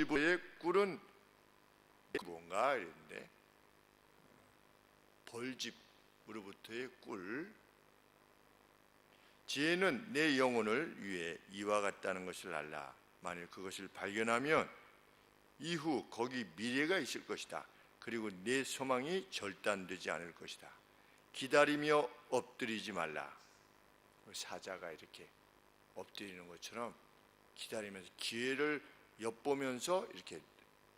벌집의 꿀은 뭔가 이랬는데, 벌집으로부터의 꿀. 지혜는 내 영혼을 위해 이와 같다는 것을 알라. 만일 그것을 발견하면 이후 거기 미래가 있을 것이다. 그리고 내 소망이 절단되지 않을 것이다. 기다리며 엎드리지 말라. 사자가 이렇게 엎드리는 것처럼 기다리면서 기회를 엿보면서 이렇게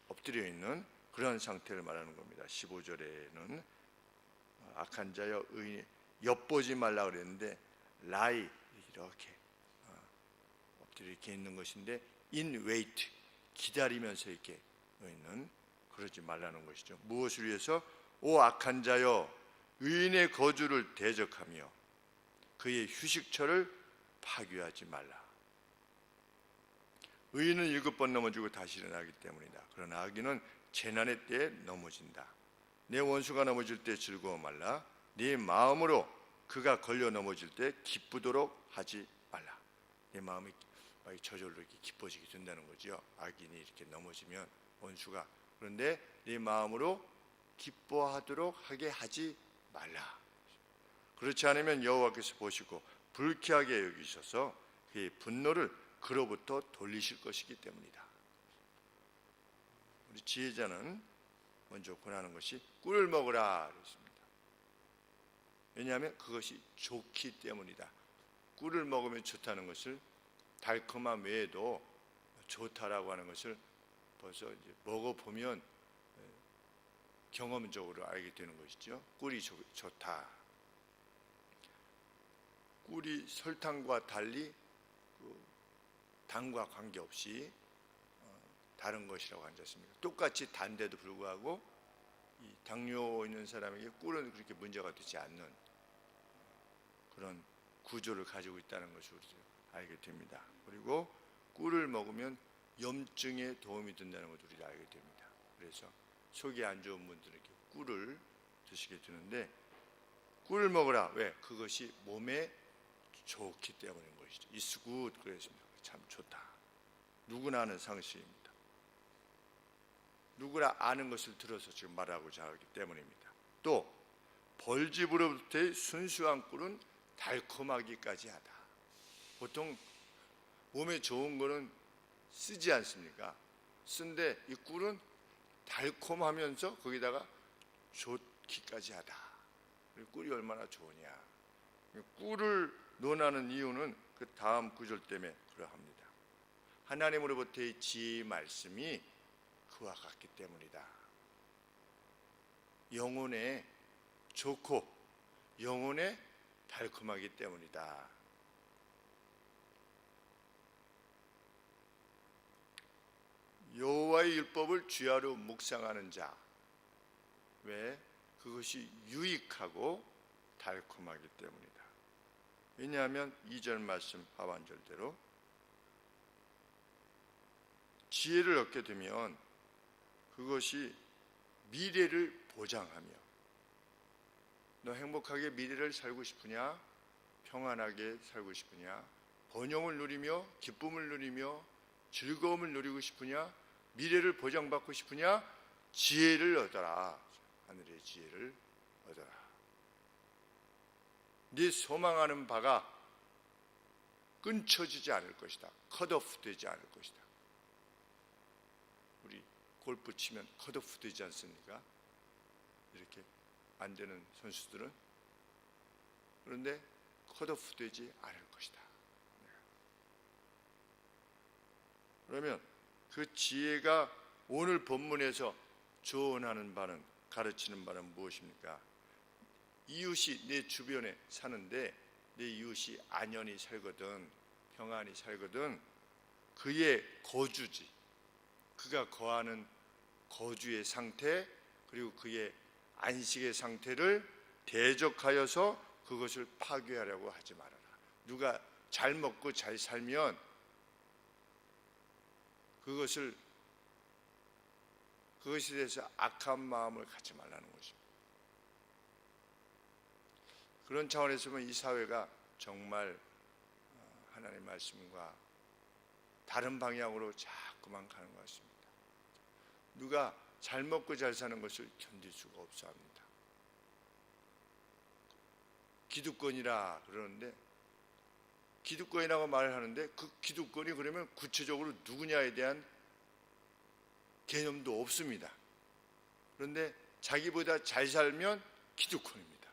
엎드려 있는 그런 상태를 말하는 겁니다. 15절에는 악한 자여 의인 엿보지 말라 그랬는데 lie 이렇게 엎드려 이렇게 있는 것인데 in wait 기다리면서 이렇게 있는 그러지 말라는 것이죠. 무엇을 위해서? 오 악한 자여 의인의 거주를 대적하며 그의 휴식처를 파괴하지 말라. 의인은 7번 넘어지고 다시 일어나기 때문이다. 그러나 악인은 재난의 때에 넘어진다. 내 원수가 넘어질 때 즐거워 말라. 네 마음으로 그가 걸려 넘어질 때 기쁘도록 하지 말라. 내 마음이 저절로 이렇게 기뻐지게 된다는 거죠. 악인이 이렇게 넘어지면 원수가. 그런데 네 마음으로 기뻐하도록 하게 하지 말라. 그렇지 않으면 여호와께서 보시고 불쾌하게 여기셔서 그의 분노를 그로부터 돌리실 것이기 때문이다. 우리 지혜자는 먼저 권하는 것이 꿀을 먹으라 그랬습니다. 왜냐하면 그것이 좋기 때문이다. 꿀을 먹으면 좋다는 것을 달콤함 외에도 좋다라고 하는 것을 벌써 이제 먹어보면 경험적으로 알게 되는 것이죠. 꿀이 좋다. 꿀이 설탕과 달리 당과 관계없이 다른 것이라고 하지 않습니까? 똑같이 단데도 불구하고 이 당뇨 있는 사람에게 꿀은 그렇게 문제가 되지 않는 그런 구조를 가지고 있다는 것을 알게 됩니다. 그리고 꿀을 먹으면 염증에 도움이 된다는 것을 우리가 알게 됩니다. 그래서 속이 안 좋은 분들에게 꿀을 드시게 되는데 꿀을 먹으라. 왜? 그것이 몸에 좋기 때문인 것이죠. It's good. 그랬습니다. 참 좋다. 누구나 아는 상식입니다. 누구나 아는 것을 들어서 지금 말하고자 하기 때문입니다. 또 벌집으로부터의 순수한 꿀은 달콤하기까지 하다. 보통 몸에 좋은 거는 쓰지 않습니까? 쓴데 이 꿀은 달콤하면서 거기다가 좋기까지 하다. 꿀이 얼마나 좋으냐. 꿀을 논하는 이유는 그 다음 구절 때문에 그러합니다. 하나님으로부터의 지혜의 말씀이 그와 같기 때문이다. 영혼에 좋고 영혼에 달콤하기 때문이다. 여호와의 율법을 주야로 묵상하는 자. 왜? 그것이 유익하고 달콤하기 때문이다. 왜냐하면 2절 말씀 하반절대로 지혜를 얻게 되면 그것이 미래를 보장하며 너 행복하게 미래를 살고 싶으냐? 평안하게 살고 싶으냐? 번영을 누리며 기쁨을 누리며 즐거움을 누리고 싶으냐? 미래를 보장받고 싶으냐? 지혜를 얻어라. 하늘의 지혜를 얻어라. 네 소망하는 바가 끊쳐지지 않을 것이다. 컷오프 되지 않을 것이다. 우리 골프 치면 컷오프 되지 않습니까? 이렇게 안 되는 선수들은. 그런데 컷오프 되지 않을 것이다. 그러면 그 지혜가 오늘 본문에서 조언하는 바는, 가르치는 바는 무엇입니까? 이웃이 내 주변에 사는데 내 이웃이 안연히 살거든, 평안히 살거든, 그의 거주지, 그가 거하는 거주의 상태, 그리고 그의 안식의 상태를 대적하여서 그것을 파괴하려고 하지 말아라. 누가 잘 먹고 잘 살면 그것에 대해서 악한 마음을 갖지 말라는 것입니다. 그런 차원에서 보면 이 사회가 정말 하나님의 말씀과 다른 방향으로 자꾸만 가는 것 같습니다. 누가 잘 먹고 잘 사는 것을 견딜 수가 없어 합니다. 기득권이라 그러는데, 기득권이라고 말을 하는데 그 기득권이 그러면 구체적으로 누구냐에 대한 개념도 없습니다. 그런데 자기보다 잘 살면 기득권입니다.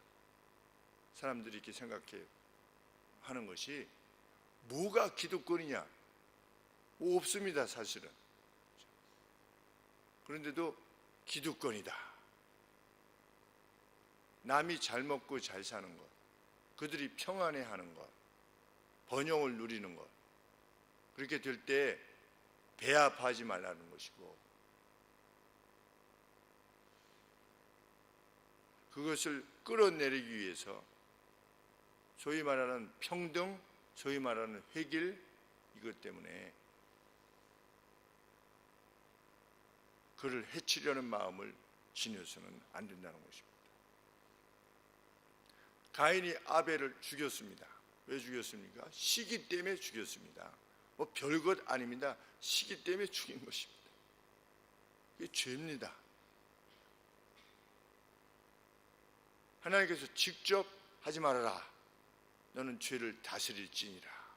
사람들이 이렇게 생각해 하는 것이, 뭐가 기득권이냐? 뭐 없습니다, 사실은. 그런데도 기득권이다. 남이 잘 먹고 잘 사는 것, 그들이 평안해하는 것, 번영을 누리는 것, 그렇게 될 때 배합하지 말라는 것이고, 그것을 끌어내리기 위해서 소위 말하는 평등, 소위 말하는 회길, 이것 때문에 그를 해치려는 마음을 지녀서는 안 된다는 것입니다. 가인이 아벨을 죽였습니다. 왜 죽였습니까? 시기 때문에 죽였습니다. 뭐 별것 아닙니다. 시기 때문에 죽인 것입니다. 이게 죄입니다. 하나님께서 직접 하지 말아라. 너는 죄를 다스릴지니라.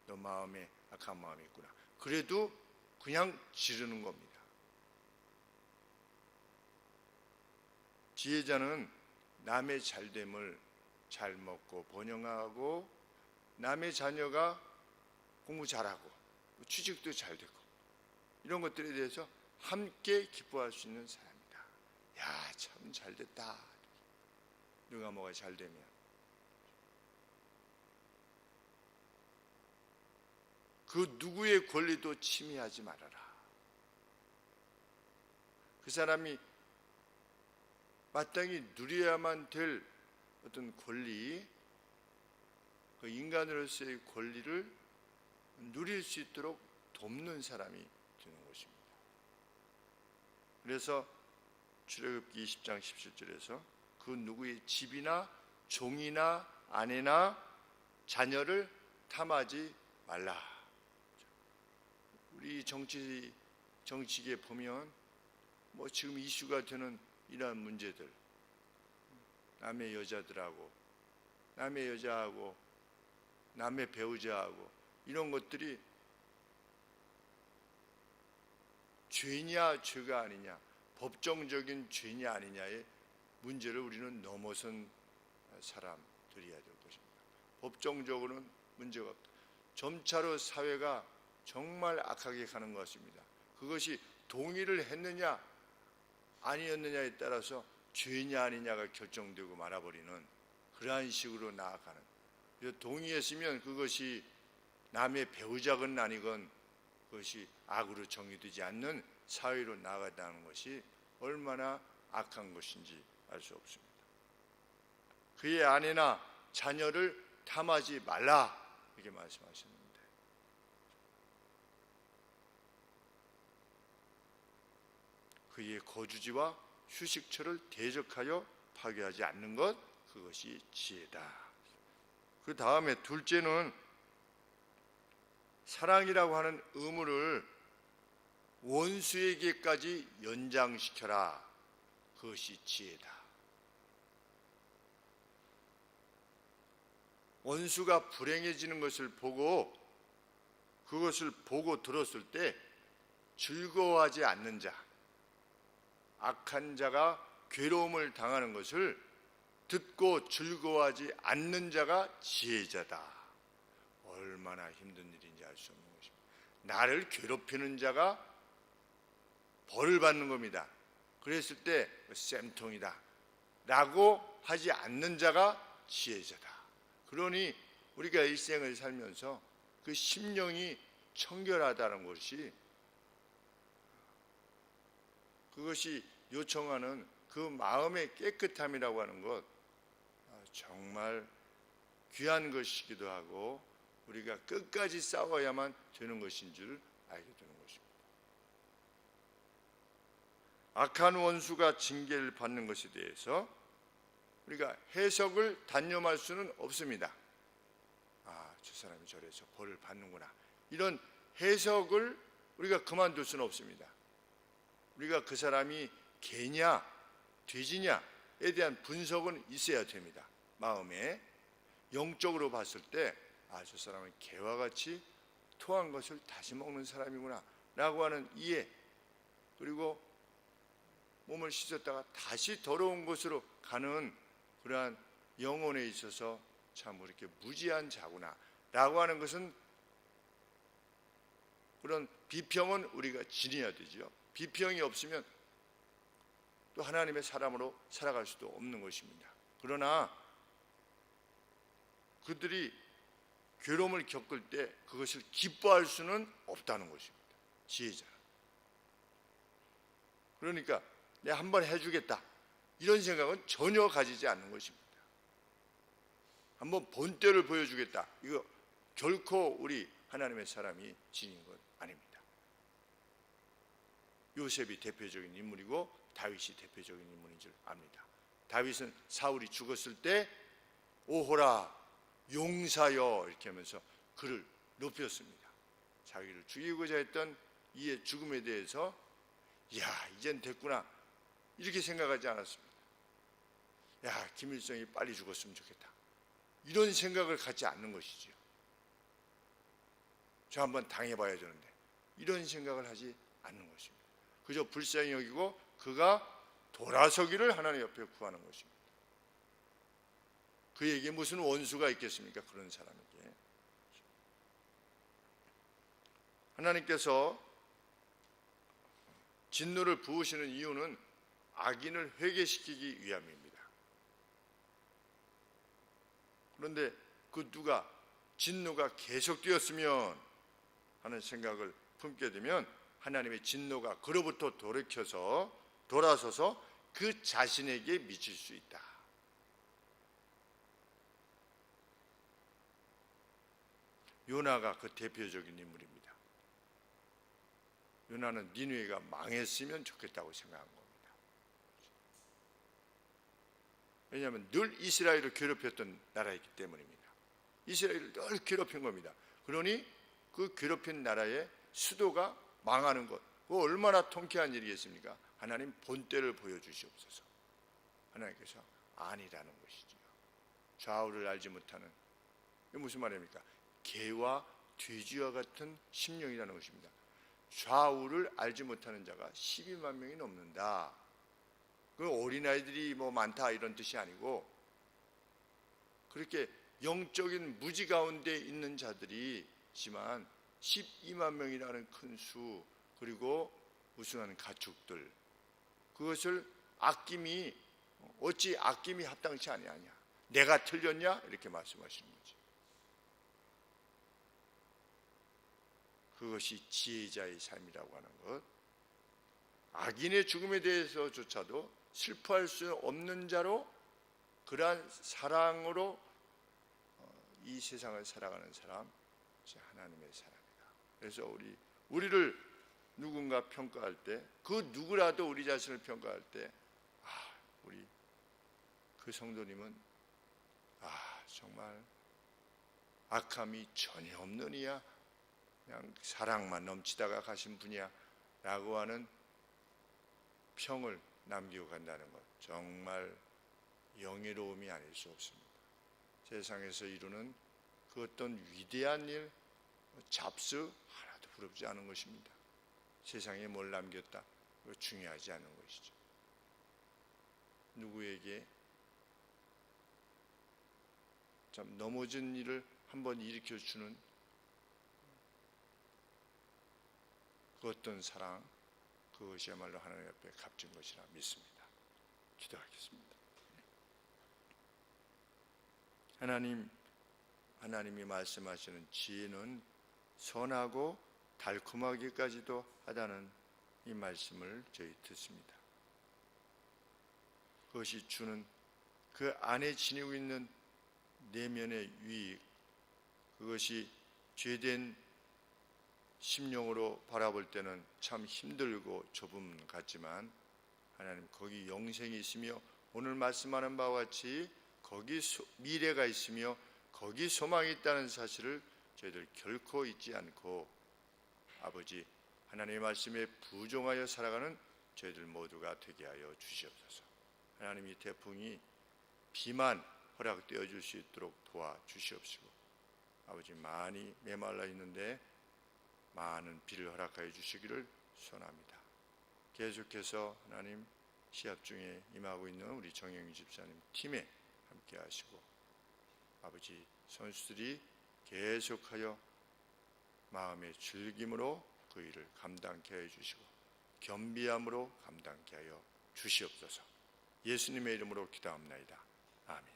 너 마음에 악한 마음이 있구나. 그래도 그냥 지르는 겁니다. 지혜자는 남의 잘됨을 잘 먹고 번영하고, 남의 자녀가 공부 잘하고 취직도 잘 되고, 이런 것들에 대해서 함께 기뻐할 수 있는 사람이다. 야, 참 잘됐다. 누가 뭐가 잘 되면. 그 누구의 권리도 침해하지 말아라. 그 사람이 마땅히 누려야만 될 어떤 권리, 그 인간으로서의 권리를 누릴 수 있도록 돕는 사람이 되는 것입니다. 그래서 출애굽기 20장 17절에서 그 누구의 집이나 종이나 아내나 자녀를 탐하지 말라. 우리 정치계에 보면 뭐 지금 이슈가 되는 이러한 문제들, 남의 여자들하고, 남의 여자하고, 남의 배우자하고, 이런 것들이 죄냐 죄가 아니냐, 법정적인 죄냐 아니냐의 문제를 우리는 넘어선 사람들이어야 될 것입니다. 법정적으로는 문제가 없다. 점차로 사회가 정말 악하게 가는 것 같습니다. 그것이 동의를 했느냐 아니었느냐에 따라서 죄냐 아니냐가 결정되고 말아버리는 그러한 식으로 나아가는, 그래서 동의했으면 그것이 남의 배우자건 아니건 그것이 악으로 정의되지 않는 사회로 나아간다는 것이 얼마나 악한 것인지 알 수 없습니다. 그의 아내나 자녀를 탐하지 말라, 이렇게 말씀하셨는데, 그의 거주지와 휴식처를 대적하여 파괴하지 않는 것, 그것이 지혜다. 그 다음에 둘째는 사랑이라고 하는 의무를 원수에게까지 연장시켜라. 그것이 지혜다. 원수가 불행해지는 것을 보고, 그것을 보고 들었을 때 즐거워하지 않는 자, 악한 자가 괴로움을 당하는 것을 듣고 즐거워하지 않는 자가 지혜자다. 얼마나 힘든 일인지 알 수 없는 것입니다. 나를 괴롭히는 자가 벌을 받는 겁니다. 그랬을 때 쌤통이다 라고 하지 않는 자가 지혜자다. 그러니 우리가 일생을 살면서 그 심령이 청결하다는 것이, 그것이 요청하는 그 마음의 깨끗함이라고 하는 것, 정말 귀한 것이기도 하고 우리가 끝까지 싸워야만 되는 것인 줄 알게 되는 것입니다. 악한 원수가 징계를 받는 것에 대해서 우리가 해석을 단념할 수는 없습니다. 저 사람이 저래서 벌을 받는구나, 이런 해석을 우리가 그만둘 수는 없습니다. 우리가 그 사람이 개냐 돼지냐에 대한 분석은 있어야 됩니다. 마음에 영적으로 봤을 때 저 사람은 개와 같이 토한 것을 다시 먹는 사람이구나 라고 하는 이해, 그리고 몸을 씻었다가 다시 더러운 곳으로 가는 그러한 영혼에 있어서 참 이렇게 무지한 자구나 라고 하는 것은, 그런 비평은 우리가 지녀야 되죠. 비평이 없으면 또 하나님의 사람으로 살아갈 수도 없는 것입니다. 그러나 그들이 괴로움을 겪을 때 그것을 기뻐할 수는 없다는 것입니다. 지혜자는. 그러니까 내가 한번 해주겠다 이런 생각은 전혀 가지지 않는 것입니다. 한번 본때를 보여주겠다, 이거 결코 우리 하나님의 사람이 지닌 것 아닙니다. 요셉이 대표적인 인물이고 다윗이 대표적인 인물인 줄 압니다. 다윗은 사울이 죽었을 때 오호라 용사여 이렇게 하면서 그를 높였습니다. 자기를 죽이고자 했던 이의 죽음에 대해서 이젠 됐구나 이렇게 생각하지 않았습니다. 김일성이 빨리 죽었으면 좋겠다 이런 생각을 갖지 않는 것이지요. 저 한번 당해봐야 되는데 이런 생각을 하지 않는 것입니다. 그저 불쌍히 여기고 그가 돌아서기를 하나님 옆에 구하는 것입니다. 그에게 무슨 원수가 있겠습니까? 그런 사람에게. 하나님께서 진노를 부으시는 이유는 악인을 회개시키기 위함입니다. 그런데 그 누가 진노가 계속되었으면 하는 생각을 품게 되면 하나님의 진노가 그로부터 돌아서서 그 자신에게 미칠 수 있다. 요나가 그 대표적인 인물입니다. 요나는 니느웨가 망했으면 좋겠다고 생각한 겁니다. 왜냐하면 늘 이스라엘을 괴롭혔던 나라이기 때문입니다. 이스라엘을 늘 괴롭힌 겁니다. 그러니 그 괴롭힌 나라의 수도가 망하는 것, 그거 얼마나 통쾌한 일이겠습니까? 하나님 본때를 보여주시옵소서. 하나님께서 아니라는 것이죠. 좌우를 알지 못하는, 이게 무슨 말입니까? 개와 돼지와 같은 심령이라는 것입니다. 좌우를 알지 못하는 자가 12만 명이 넘는다. 그 어린아이들이 많다 이런 뜻이 아니고, 그렇게 영적인 무지 가운데 있는 자들이지만 12만 명이라는 큰 수, 그리고 우승하는 가축들, 그것을 어찌 아낌이 합당치 아니하냐, 내가 틀렸냐 이렇게 말씀하시는 거죠. 그것이 지혜자의 삶이라고 하는 것. 악인의 죽음에 대해서조차도 슬퍼할 수 없는 자로, 그러한 사랑으로 이 세상을 살아가는 사람, 하나님의 사람이다. 그래서 우리를 누군가 평가할 때, 그 누구라도 우리 자신을 평가할 때, 우리 그 성도님은 정말 악함이 전혀 없는 이야, 그냥 사랑만 넘치다가 가신 분이야 라고 하는 평을 남기고 간다는 것, 정말 영예로움이 아닐 수 없습니다. 세상에서 이루는 그 어떤 위대한 일, 잡스 하나도 부럽지 않은 것입니다. 세상에 뭘 남겼다, 그거 중요하지 않은 것이죠. 누구에게 참 넘어진 일을 한번 일으켜주는 그 어떤 사랑, 그것이야말로 하나님 앞에 값진 것이라 믿습니다. 기도하겠습니다. 하나님이 말씀하시는 지혜는 선하고 달콤하기까지도 하다는 이 말씀을 저희 듣습니다. 그것이 주는 그 안에 지니고 있는 내면의 유익, 그것이 죄된 심령으로 바라볼 때는 참 힘들고 좁음 같지만, 하나님 거기 영생이 있으며 오늘 말씀하는 바와 같이 거기 미래가 있으며 거기 소망이 있다는 사실을 저희들 결코 잊지 않고, 아버지 하나님의 말씀에 부종하여 살아가는 저희들 모두가 되게 하여 주시옵소서. 하나님, 이 태풍이 비만 허락되어 줄 수 있도록 도와주시옵시고, 아버지, 많이 메말라 있는데 많은 비를 허락하여 주시기를 소원합니다. 계속해서 하나님, 시합 중에 임하고 있는 우리 정영희 집사님 팀에 함께 하시고, 아버지, 선수들이 계속하여 마음의 즐김으로 그 일을 감당케 하여 주시고 겸비함으로 감당케 하여 주시옵소서. 예수님의 이름으로 기도합나이다. 아멘.